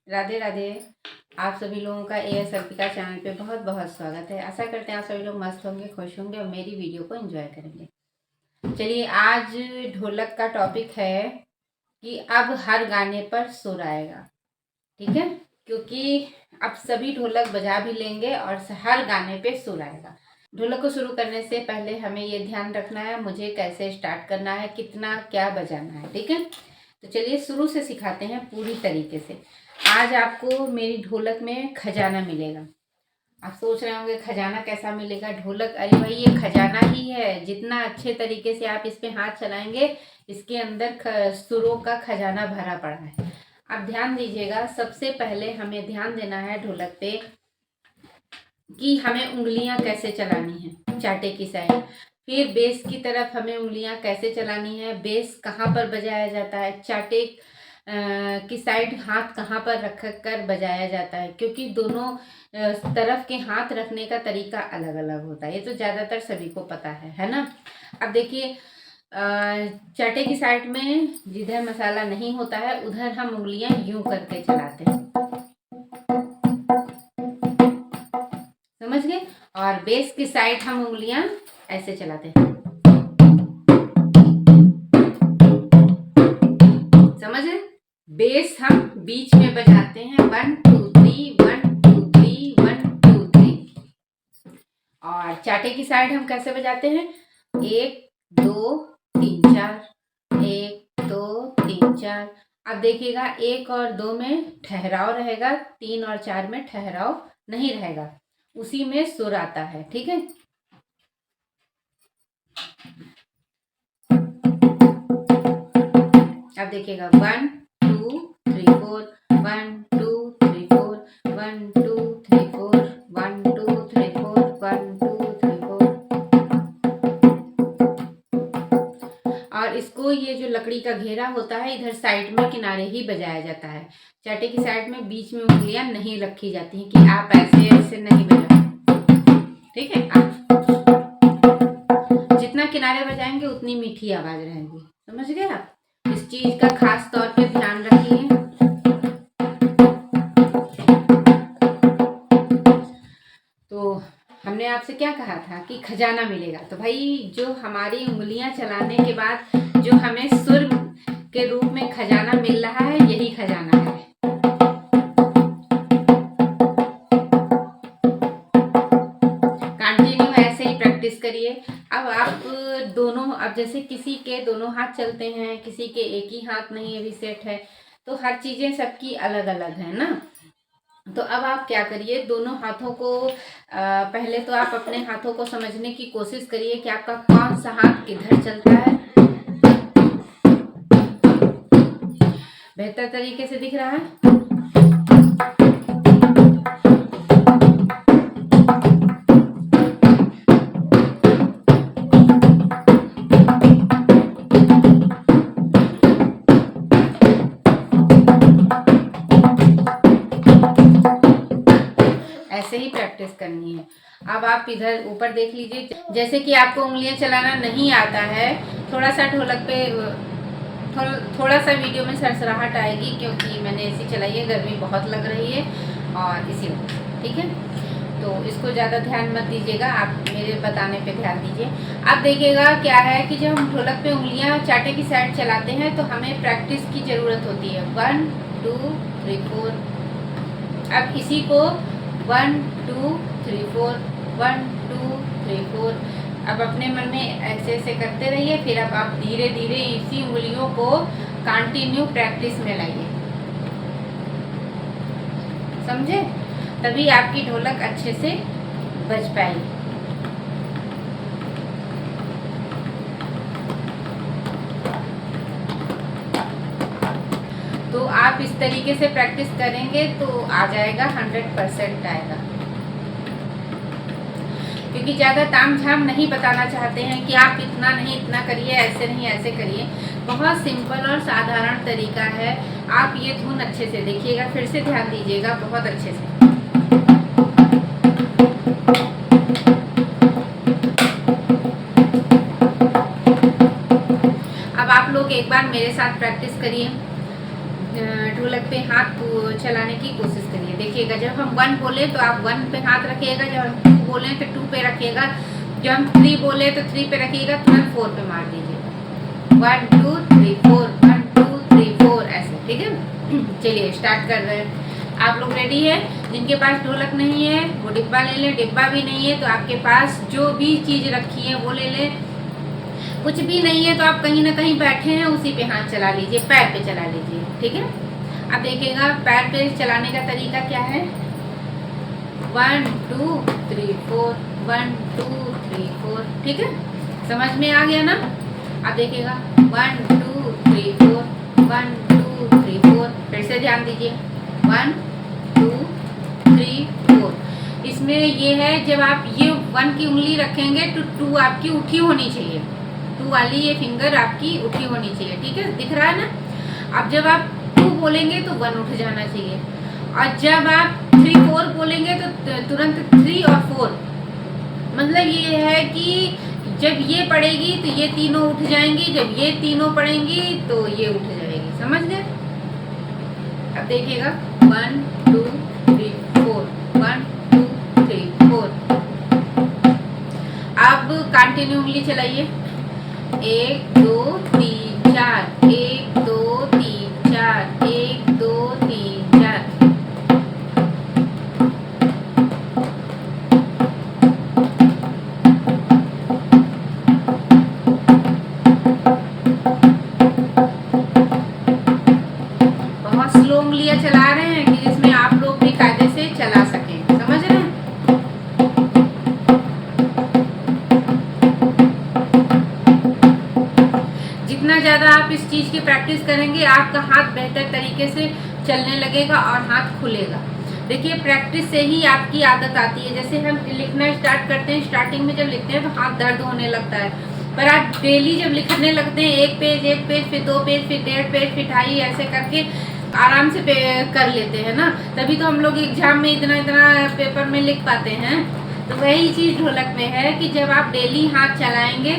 राधे राधे। आप सभी लोगों का एएस अर्पिता चैनल पे बहुत बहुत स्वागत है। आशा करते हैं आप सभी लोग मस्त होंगे, खुश होंगे और मेरी वीडियो को एंजॉय करेंगे। चलिए, आज ढोलक का टॉपिक है कि अब हर गाने पर सुर आएगा। ठीक है, क्योंकि अब सभी ढोलक बजा भी लेंगे और हर गाने पे सुर आएगा। ढोलक को शुरू करने से पहले हमें ये ध्यान रखना है मुझे कैसे स्टार्ट करना है, कितना क्या बजाना है। ठीक है, तो चलिए शुरू से सिखाते हैं पूरी तरीके से। आज आपको मेरी ढोलक में खजाना मिलेगा। आप सोच रहे होंगे खजाना कैसा मिलेगा ढोलक? अरे भाई, ये खजाना ही है। जितना अच्छे तरीके से आप इस पे हाथ चलाएंगे, इसके अंदर सुरों का खजाना भरा पड़ा है। आप ध्यान दीजिएगा, सबसे पहले हमें ध्यान देना है ढोलक पे कि हमें उंगलियां कैसे चलानी है चाटे की साइड। फिर बेस की तरफ हमें उंगलियां कैसे चलानी है, बेस कहाँ पर बजाया जाता है, चाटे की साइड हाथ कहाँ पर रख कर बजाया जाता है, क्योंकि दोनों तरफ के हाथ रखने का तरीका अलग अलग होता है। ये तो ज़्यादातर सभी को पता है ना। अब देखिए, चाटे की साइड में जिधर मसाला नहीं होता है उधर हम उंगलियां यूं करके चलाते हैं, समझ गए। और बेस की साइड हम उंगलियां ऐसे चलाते हैं, समझ गए। बेस हम बीच में बजाते हैं 1 2 3 1 2 3 1 2 3। और चाटे की साइड हम कैसे बजाते हैं? 1 2 3 4, 1 2 3 4। अब देखिएगा, 1 और 2 में ठहराव रहेगा, 3 और 4 में ठहराव नहीं रहेगा, उसी में सुर आता है। ठीक है, अब देखिएगा 1 2 3 4, 1 2 3 4, 1 2 3 4, 1 2 3 4, 1 2 3 4। और इसको ये जो लकड़ी का घेरा होता है इधर साइड में किनारे ही बजाया जाता है। चाटे की साइड में बीच में उंगलियां नहीं रखी जाती हैं कि आप ऐसे ऐसे नहीं बजाओ। ठीक है, आप जितना किनारे बजाएंगे उतनी मीठी आवाज रहेगी, समझ गए आप। इस चीज का खास तौर पे ध्यान रखिए। तो हमने आपसे क्या कहा था कि खजाना मिलेगा, तो भाई जो हमारी उंगलियां चलाने के बाद जो हमें सुर के रूप में खजाना मिल रहा है, यही खजाना है। कंटिन्यू ऐसे ही प्रैक्टिस करिए। अब आप दोनों, अब जैसे किसी के दोनों हाथ चलते हैं, किसी के एक ही हाथ नहीं अभी सेट है, तो हर चीजें सबकी अलग अलग है ना। तो अब आप क्या करिए, दोनों हाथों को पहले तो आप अपने हाथों को समझने की कोशिश करिए कि आपका कौन सा हाथ किधर चलता है। बेहतर तरीके से दिख रहा है? ऐसे ही प्रैक्टिस करनी है। अब आप इधर ऊपर देख लीजिए, जैसे कि आपको उंगलियां चलाना नहीं आता है, थोड़ा सा ढोलक पे थोड़ा सा वीडियो में सरसराहट आएगी, क्योंकि मैंने ऐसी चलाई है, गर्मी बहुत लग रही है और इसी वजह से। ठीक है, तो इसको ज़्यादा ध्यान मत दीजिएगा, आप मेरे बताने पे ध्यान दीजिए। अब देखिएगा क्या है कि जब हम ढोलक पे उंगलियां चाटे की साइड चलाते हैं तो हमें प्रैक्टिस की ज़रूरत होती है। 1 2 3 4। अब इसी को 1 2 3 4, 1 2 3 4। अब अपने मन में ऐसे ऐसे करते रहिए। फिर अब आप धीरे धीरे इसी उंगलियों को कंटिन्यू प्रैक्टिस में लाइए, समझे? तभी आपकी ढोलक अच्छे से बज पाएगी। तो आप इस तरीके से प्रैक्टिस करेंगे तो आ जाएगा, 100% आएगा। क्योंकि ज़्यादा ताम झाम नहीं बताना चाहते हैं कि आप इतना नहीं इतना करिए, ऐसे नहीं ऐसे करिए। बहुत सिंपल और साधारण तरीका है। आप ये धुन अच्छे से देखिएगा, फिर से ध्यान दीजिएगा बहुत अच्छे से। अब आप लोग एक बार मेरे साथ प्रैक्टिस करिए। ढोलक पे हाथ चलाने की कोशिश करिए। देखिएगा जब हम 1 बोले तो आप 1 पे हाथ रखिएगा, जब हम 2 बोले तो 2 पे रखिएगा, जब हम 3 बोले तो 3 पे रखिएगा, तुरंत 4 पे मार दीजिए। 1 2 3 4 1 2 3 4 ऐसे, ठीक है। चलिए स्टार्ट कर रहे हैं। आप लोग रेडी है? जिनके पास ढोलक नहीं है वो डिब्बा ले लें, डिब्बा भी नहीं है तो आपके पास जो भी चीज़ रखी है वो ले लें। कुछ भी नहीं है तो आप कहीं ना कहीं बैठे हैं उसी पे हाथ चला लीजिए, पैर पे चला लीजिए, ठीक है। अब देखिएगा पैर पे चलाने का तरीका क्या है। 1 2 3 4 1 2 3 4, ठीक है, समझ में आ गया ना। अब देखिएगा 1 2 3 4 1 2 3 4, फिर से ध्यान दीजिए 1 2 3 4। इसमें ये है जब आप ये 1 की उंगली रखेंगे तो 2 आपकी उठी होनी चाहिए, 2 वाली ये फिंगर आपकी उठी होनी चाहिए, ठीक है, दिख रहा है ना। अब जब आप 2 बोलेंगे तो 1 उठ जाना चाहिए, और जब आप 3 4 बोलेंगे तो तुरंत 3 और 4, मतलब ये है कि जब ये पड़ेगी तो ये तीनों उठ जाएंगी, जब ये तीनों पड़ेंगी तो ये उठ जाएगी, समझ गए। अब देखिएगा 1 2 3 4 1 2 3 4। अब कंटिन्यू उंगली चलाइए, 1 2 3 4 1 2 3 4 1 2 3 4। बहुत स्लो उंगलियां चला रहे हैं कि जिसमें आप लोग भी कायदे से चला सकें, समझ रहे हैं। जितना ज़्यादा आप इस चीज़ की प्रैक्टिस करेंगे आपका हाथ बेहतर तरीके से चलने लगेगा और हाथ खुलेगा। देखिए प्रैक्टिस से ही आपकी आदत आती है। जैसे हम लिखना स्टार्ट करते हैं, स्टार्टिंग में जब लिखते हैं तो हाथ दर्द होने लगता है, पर आप डेली जब लिखने लगते हैं 1 पेज फिर 2 पेज फिर 1.5 पेज फिर 2.5 ऐसे करके आराम से कर लेते हैं ना, तभी तो हम लोग एग्जाम में इतना पेपर में लिख पाते हैं। तो वही चीज़ ढोलक में है कि जब आप डेली हाथ चलाएंगे,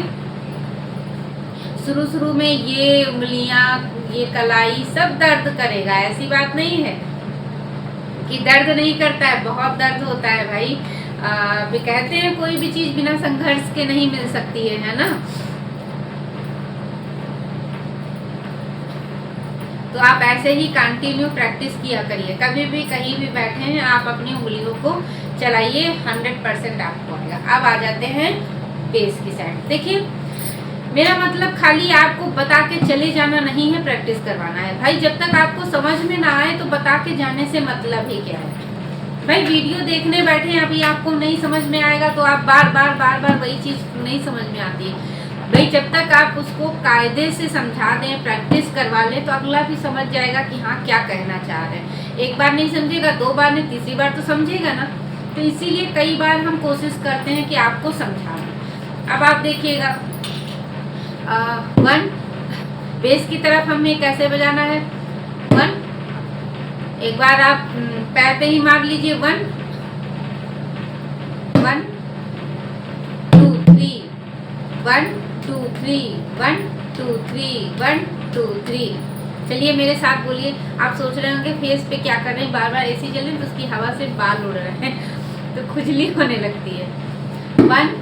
शुरू में ये उंगलियां ये कलाई सब दर्द करेगा, ऐसी बात नहीं है कि दर्द नहीं करता है, बहुत दर्द होता है भाई। भी कहते हैं कोई भी चीज़ बिना संघर्ष के नहीं मिल सकती है ना। तो आप ऐसे ही कंटिन्यू प्रैक्टिस किया करिए, कभी भी कहीं भी बैठे हैं आप अपनी उंगलियों को चलाइए, 100% आपको आएगा। अब आ जाते हैं बेस की साइड। देखिए मेरा मतलब खाली आपको बता के चले जाना नहीं है, प्रैक्टिस करवाना है भाई। जब तक आपको समझ में ना आए तो बता के जाने से मतलब ही क्या है भाई। वीडियो देखने बैठे हैं, अभी आपको नहीं समझ में आएगा तो आप बार बार वही चीज़ नहीं समझ में आती है भाई। जब तक आप उसको कायदे से समझा दें, प्रैक्टिस करवा लें तो अगला भी समझ जाएगा कि हाँ क्या कहना चाह रहे हैं। एक बार नहीं समझेगा, 2 बार नहीं, तीसरी बार तो समझेगा ना। तो इसीलिए कई बार हम कोशिश करते हैं कि आपको समझा दें। अब आप देखिएगा 1 बेस की तरफ हमें कैसे बजाना है। 1, एक बार आप पैर पे ही मार लीजिए, 1 1 2 3 1 2 3 1 2 3 1 2 3। चलिए मेरे साथ बोलिए। आप सोच रहे होंगे फेस पे क्या कर रहे हैं, बार एसी चल रही है तो उसकी हवा से बाल उड़ रहे हैं तो खुजली होने लगती है। 1।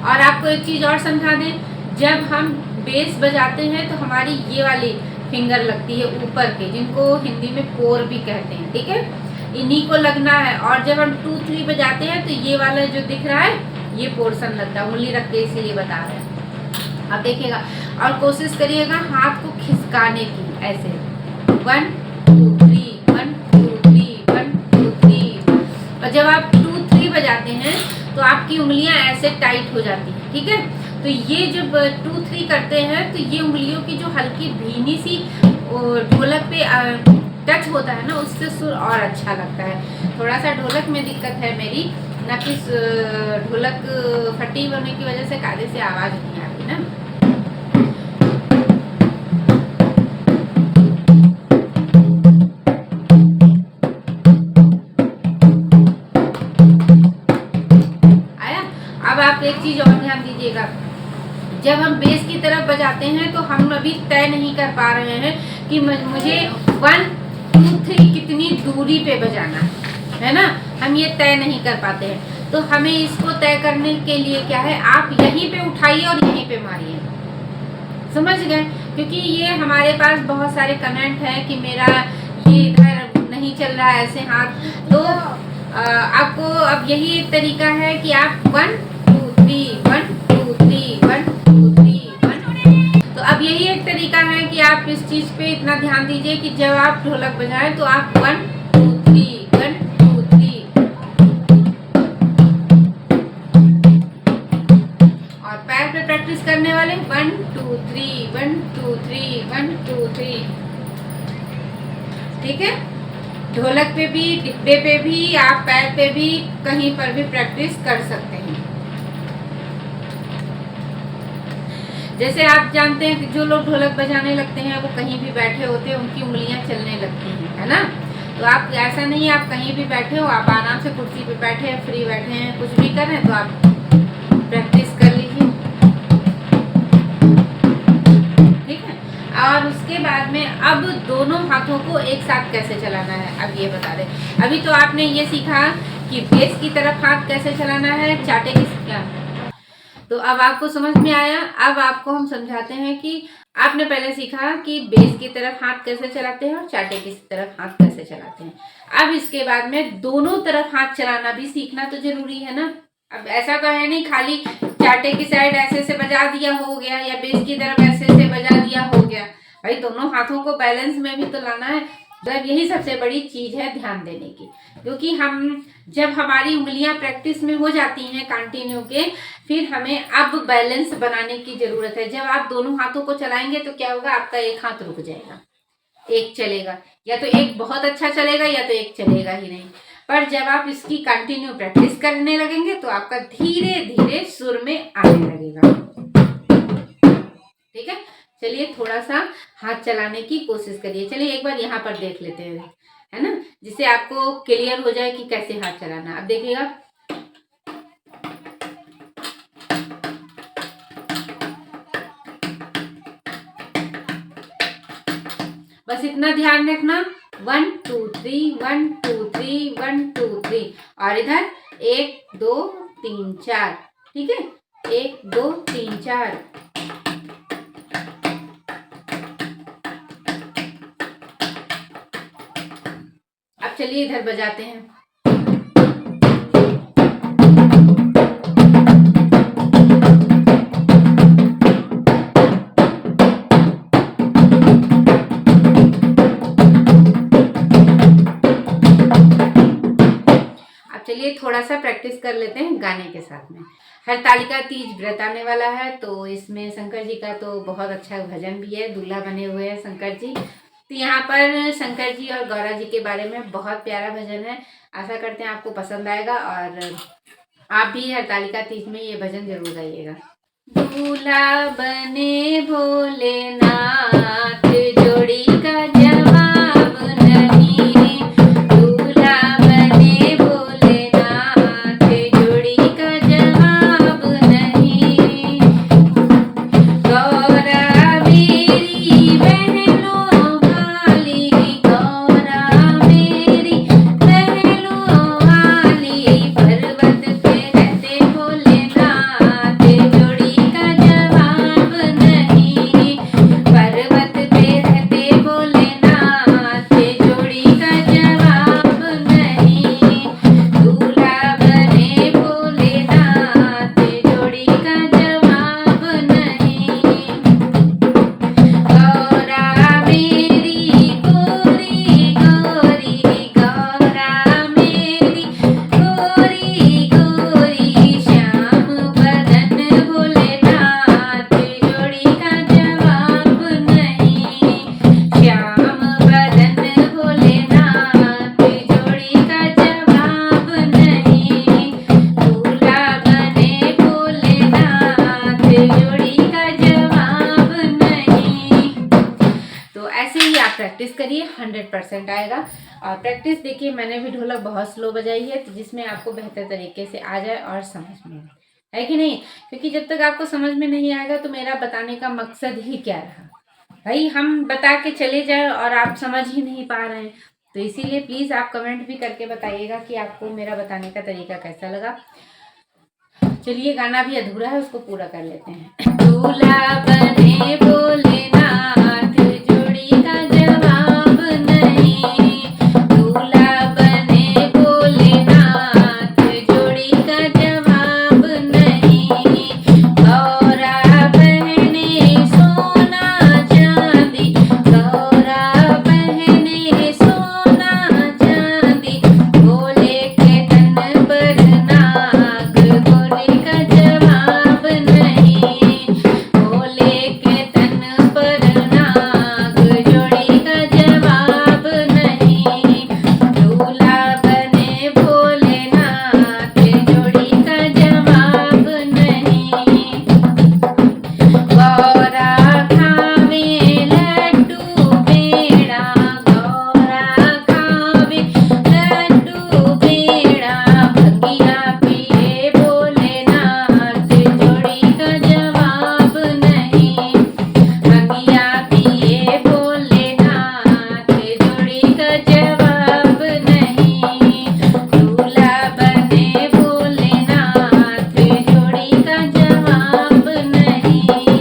और आपको एक चीज़ और समझा दें, जब हम बेस बजाते हैं तो हमारी ये वाली फिंगर लगती है ऊपर के, जिनको हिंदी में पोर भी कहते हैं, ठीक है, इन्हीं को लगना है। और जब हम 2 3 बजाते हैं तो ये वाला जो दिख रहा है ये पोर्शन लगता है, उंगली रख के इसीलिए बता रहे हैं। अब देखिएगा और कोशिश करिएगा हाथ को खिसकाने की, ऐसे 1 2 3 1 2 3 1 2 3। और जब आप 2 3 बजाते हैं तो आपकी उंगलियां ऐसे टाइट हो जाती हैं, ठीक है। तो ये जब 2 3 करते हैं तो ये उंगलियों की जो हल्की भीनी सी ढोलक पे टच होता है ना, उससे सुर और अच्छा लगता है। थोड़ा सा ढोलक में दिक्कत है मेरी ना, कि ढोलक फटी होने की वजह से कायदे से आवाज़ नहीं आती ना। आया। अब आप एक चीज़ और ध्यान दीजिएगा, जब हम बेस की तरफ बजाते हैं तो हम अभी तय नहीं कर पा रहे हैं कि मुझे 1 2 3 कितनी दूरी पे बजाना है ना, हम ये तय नहीं कर पाते हैं। तो हमें इसको तय करने के लिए क्या है, आप यहीं पे उठाइए और यहीं पे मारिए, समझ गए? क्योंकि ये हमारे पास बहुत सारे कमेंट हैं कि मेरा ये इधर नहीं चल रहा है ऐसे हाथ, तो आपको अब यही एक तरीका है कि आप 1 2 3 1 2 3 1 2 3 1। तो अब यही एक तरीका है कि आप इस चीज पे इतना ध्यान दीजिए कि जब आप ढोलक बजाएं तो आप 1 2 3 1 2 3, और पैर पे प्रैक्टिस करने वाले 1 2 3 1 2 3 1 2 3। ठीक है, ढोलक पे भी, डिब्बे पे भी, आप पैर पे भी, कहीं पर भी प्रैक्टिस कर सकते हैं। जैसे आप जानते हैं कि जो लोग ढोलक बजाने लगते हैं वो कहीं भी बैठे होते हैं, उनकी उंगलियां चलने लगती हैं, है ना। तो आप ऐसा नहीं, आप कहीं भी बैठे हो, आप आराम से कुर्सी पे बैठे हैं, फ्री बैठे हैं, कुछ भी कर रहे हैं, तो आप प्रैक्टिस कर लीजिए। ठीक है, और उसके बाद में अब दोनों हाथों को एक साथ कैसे चलाना है, अब ये बता दें। अभी तो आपने ये सीखा कि बेस की तरफ हाथ कैसे चलाना है, चाटे की, तो अब आपको समझ में आया। अब आपको हम समझाते हैं कि आपने पहले सीखा कि बेस की तरफ हाथ कैसे चलाते हैं और चाटे की तरफ हाथ कैसे चलाते हैं। अब इसके बाद में दोनों तरफ हाथ चलाना भी सीखना तो जरूरी है ना। अब ऐसा तो है नहीं खाली चाटे की साइड ऐसे से बजा दिया हो गया, या बेस की तरफ ऐसे से बजा दिया हो गया, भाई दोनों हाथों को बैलेंस में भी तो लाना है। मतलब यही सबसे बड़ी चीज है ध्यान देने की, क्योंकि हम जब हमारी उंगलियां प्रैक्टिस में हो जाती हैं कंटिन्यू के, फिर हमें अब बैलेंस बनाने की जरूरत है। जब आप दोनों हाथों को चलाएंगे तो क्या होगा, आपका एक हाथ रुक जाएगा, एक चलेगा, या तो एक बहुत अच्छा चलेगा या तो एक चलेगा ही नहीं। पर जब आप इसकी कंटिन्यू प्रैक्टिस करने लगेंगे तो आपका धीरे धीरे सुर में आने लगेगा। ठीक है, चलिए थोड़ा सा हाथ चलाने की कोशिश करिए। चलिए एक बार यहाँ पर देख लेते हैं, है ना, जिससे आपको क्लियर हो जाए कि कैसे हाथ चलाना। अब देखिएगा, बस इतना ध्यान रखना, 1 2 3 1 2 3 1 2 3, और इधर 1 2 3 4। ठीक है, 1 2 3 4। अब चलिए इधर बजाते हैं। चलिए थोड़ा सा प्रैक्टिस कर लेते हैं गाने के साथ में। हरतालिका तीज व्रत आने वाला है, तो इसमें शंकर जी का तो बहुत अच्छा भजन भी है, दूल्हा बने हुए हैं शंकर जी। तो यहाँ पर शंकर जी और गौरा जी के बारे में बहुत प्यारा भजन है। आशा करते हैं आपको पसंद आएगा, और आप भी हरतालिका तीज में ये भजन जरूर गाइएगा। दूल्हा बने भोलेनाथ, जोड़ी का जवाब नहीं, दूल्हा बने भोलेनाथ, जोड़ी का जवाब नहीं, गौरा मेरी बहनों वाली, गौरा मेरी बहनों वाली, पर्वत पे रहते भोलेनाथ, जोड़ी का जवाब नहीं, पर्वत पे रहते भोलेनाथ, जोड़ी का जवाब नहीं, दूल्हा बने भोलेनाथ, जोड़ी का जवाब नहीं, गौरा मेरी गोरी गोरी, गौरा मेरी गोरी गोरी, श्याम बदन भोलेनाथ, जोड़ी का जवाब नहीं, श्याम बदन भोलेनाथ, जोड़ी का जवाब नहीं, दूल्हा बने भोलेनाथ, जोड़ी का जवाब नहीं। तो ऐसे ही आप प्रैक्टिस करिए, 100% आएगा। और प्रैक्टिस देखिए, मैंने भी ढोलक बहुत स्लो बजाई है, तो जिसमें आपको बेहतर तरीके से आ जाए और समझ में आए, है कि नहीं? क्योंकि जब तक आपको समझ में नहीं आएगा तो मेरा बताने का मकसद ही क्या रहा, भाई हम बता के चले जाए और आप समझ ही नहीं पा रहे हैं, तो इसीलिए प्लीज़ आप कमेंट भी करके बताइएगा कि आपको मेरा बताने का तरीका कैसा लगा। चलिए, गाना भी अधूरा है, उसको पूरा कर लेते हैं। दूल्हा बने भोलेनाथ, जोड़ी का जवाब नहीं। दूल्हा बने भोलेनाथ, जोड़ी का जवाब नहीं। गौरा बहने सोना चांदी, गौरा बहने सोना चांदी, भोले के तन पर नाग, भोले का जवाब नहीं। भोले के तन पर नाग, जोड़ी का जवाब नहीं। दूल्हा बने भोलेनाथ, जोड़ी का जवाब नहीं। गौरा खावे लड्डू पेड़ा, गौरा खावे लड्डू पेड़ा, भंगिया पिए भोलेनाथ, जोड़ी का जवाब नहीं। भंगिया पिए भोलेनाथ, जोड़ी का जवाब नहीं। दूल्हा बने भोलेनाथ, जोड़ी का जवाब नहीं।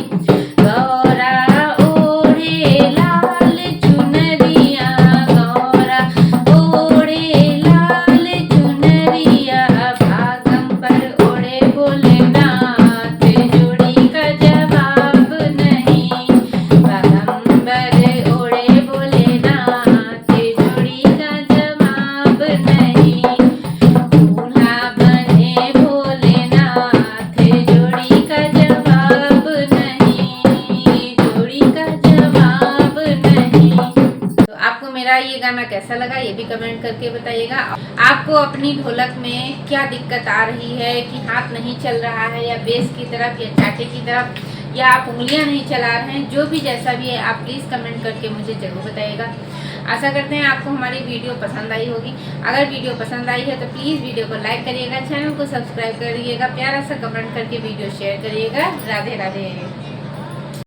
गौरा ओढ़े लाल चुनरिया, गौरा ओढ़े लाल चुनरिया, भागम पर ओढ़े भोलेनाथ, जोड़ी का जवाब नहीं। भागम ओढ़े भोलेनाथ, जोड़ी का जवाब नहीं। दूल्हा बने भोलेनाथ, जोड़ी का जवाब नहीं, जोड़ी का जवाब नहीं। तो आपको मेरा ये गाना कैसा लगा ये भी कमेंट करके बताइएगा। आपको अपनी ढोलक में क्या दिक्कत आ रही है कि हाथ नहीं चल रहा है, या बेस की तरफ या चाटे की तरफ, या आप उंगलियां नहीं चला रहे हैं, जो भी जैसा भी है आप प्लीज़ कमेंट करके मुझे ज़रूर बताइएगा। आशा करते हैं आपको हमारी वीडियो पसंद आई होगी। अगर वीडियो पसंद आई है तो प्लीज़ वीडियो को लाइक करिएगा, चैनल को सब्सक्राइब करिएगा, प्यारा सा कमेंट करके वीडियो शेयर करिएगा। राधे राधे।